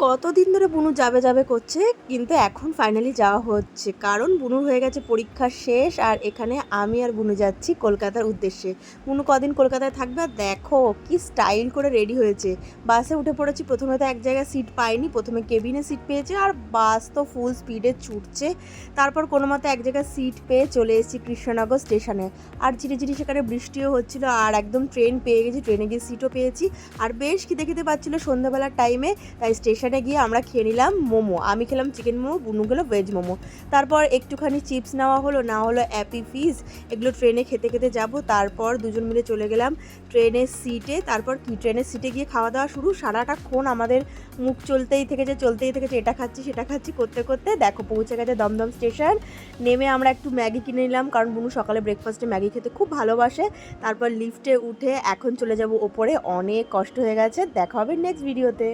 কতদিন ধরে বুনু যাবে যাবে করছে, কিন্তু এখন ফাইনালি যাওয়া হচ্ছে। কারণ বুনুর হয়ে গেছে পরীক্ষা শেষ, আর এখানে আমি আর বুনু যাচ্ছি কলকাতার উদ্দেশ্যে। বুনু কদিন কলকাতায় থাকবে, আর দেখো কি স্টাইল করে রেডি হয়েছে। বাসে উঠে পড়েছি। প্রথমে তো এক জায়গায় সিট পাইনি, প্রথমে কেবিনে সিট পেয়েছে, আর বাস তো ফুল স্পিডে ছুটছে। তারপর কোনো মতে এক জায়গায় সিট পেয়ে চলে এসেছি কৃষ্ণনগর স্টেশনে। আর ঝিরিঝিরি সেখানে বৃষ্টিও হচ্ছিল, আর একদম ট্রেন পেয়ে গেছি, ট্রেনে গিয়ে সিটও পেয়েছি। আর বেশ খিদে খিদে পাচ্ছিলো সন্ধ্যাবেলার টাইমে, তাই স্টেশনে গিয়ে আমরা খেয়ে নিলাম মোমো। আমি খেলাম চিকেন মোমো, বুনু গেলো ভেজ মোমো। তারপর একটুখানি চিপস নেওয়া হলো, না হলো অ্যাপি ফিজ। এগুলো ট্রেনে খেতে খেতে যাব। তারপর দুজন মিলে চলে গেলাম ট্রেনের সিটে। তারপর কি ট্রেনের সিটে গিয়ে খাওয়া দাওয়া শুরু। সারাটাক্ষণ আমাদের মুখ চলতেই থেকেছে, এটা খাচ্ছি সেটা খাচ্ছি করতে করতে দেখো পৌঁছে গেছে দমদম স্টেশন। নেমে আমরা একটু ম্যাগি কিনে নিলাম, কারণ বুনু সকালে ব্রেকফাস্টে ম্যাগি খেতে খুব ভালোবাসে। তারপর লিফটে উঠে এখন চলে যাব ওপরে। অনেক কষ্ট হয়ে গেছে, দেখা হবে নেক্সট ভিডিওতে।